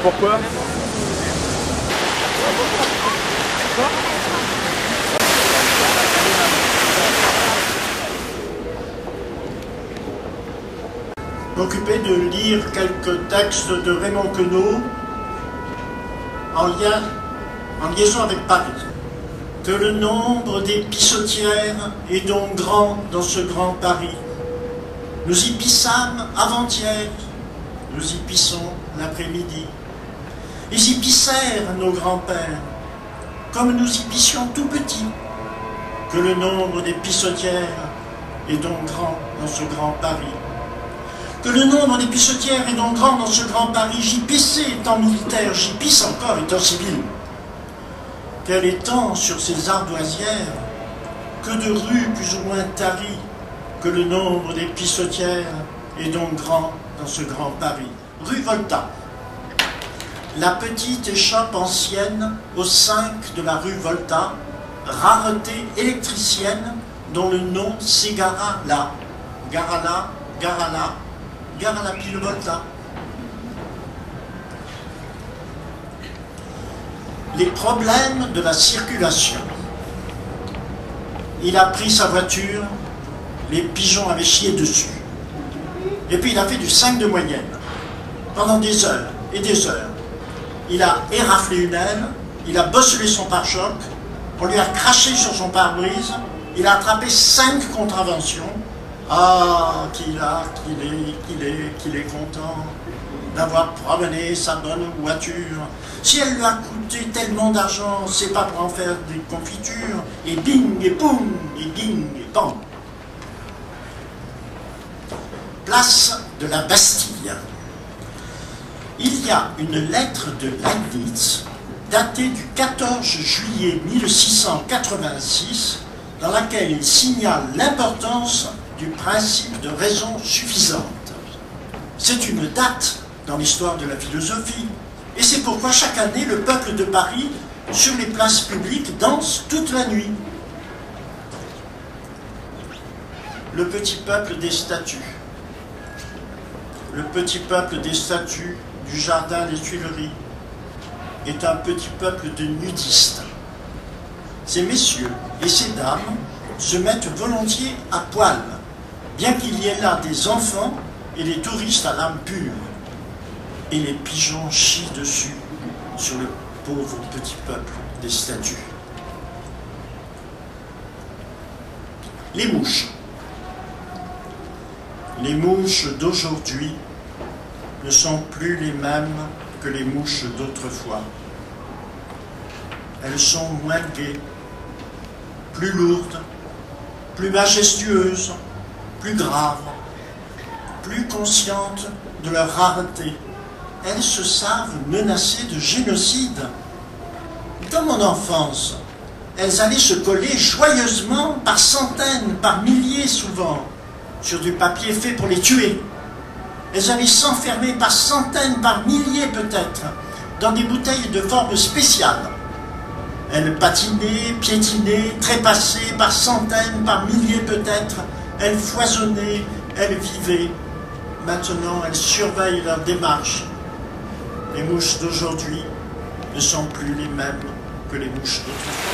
Pourquoi? M'occuper de lire quelques textes de Raymond Queneau en liaison avec Paris. Que le nombre des pissotières est donc grand dans ce grand Paris. Nous y pissâmes avant-hier, nous y pissons l'après-midi. Ils y pissèrent nos grands-pères, comme nous y pissions tout petits. Que le nombre des pissotières est donc grand dans ce grand Paris. Que le nombre des pissotières est donc grand dans ce grand Paris. J'y pissais étant militaire, j'y pisse encore étant civil. Quel étang sur ces ardoisières, que de rues plus ou moins taries, que le nombre des pissotières est donc grand dans ce grand Paris. Rue Volta. La petite échoppe ancienne au 5 de la rue Volta, rareté électricienne dont le nom s'égara là. Gare là, gare là, gare à la pile Volta. Les problèmes de la circulation. Il a pris sa voiture, les pigeons avaient chié dessus. Et puis il a fait du 5 de moyenne, pendant des heures et des heures. Il a éraflé une aile, il a bosselé son pare-choc, on lui a craché sur son pare-brise, il a attrapé 5 contraventions. Ah, qu'il est content d'avoir promené sa bonne voiture. Si elle lui a coûté tellement d'argent, c'est pas pour en faire des confitures. Et bing, et boum, et bing, et bang. Place de la Bastille. Il y a une lettre de Leibniz, datée du 14 juillet 1686, dans laquelle il signale l'importance du principe de raison suffisante. C'est une date dans l'histoire de la philosophie, et c'est pourquoi chaque année le peuple de Paris, sur les places publiques, danse toute la nuit. Le petit peuple des statues. Le petit peuple des statues du jardin des Tuileries est un petit peuple de nudistes. Ces messieurs et ces dames se mettent volontiers à poil, bien qu'il y ait là des enfants et des touristes à l'âme pure. Et les pigeons chient dessus, sur le pauvre petit peuple des statues. Les mouches. Les mouches d'aujourd'hui ne sont plus les mêmes que les mouches d'autrefois. Elles sont moins gaies, plus lourdes, plus majestueuses, plus graves, plus conscientes de leur rareté. Elles se savent menacées de génocide. Dans mon enfance, elles allaient se coller joyeusement par centaines, par milliers souvent, sur du papier fait pour les tuer. Elles allaient s'enfermer par centaines, par milliers peut-être, dans des bouteilles de forme spéciale. Elles patinaient, piétinaient, trépassaient par centaines, par milliers peut-être. Elles foisonnaient, elles vivaient. Maintenant, elles surveillent leur démarche. Les mouches d'aujourd'hui ne sont plus les mêmes que les mouches d'autrefois.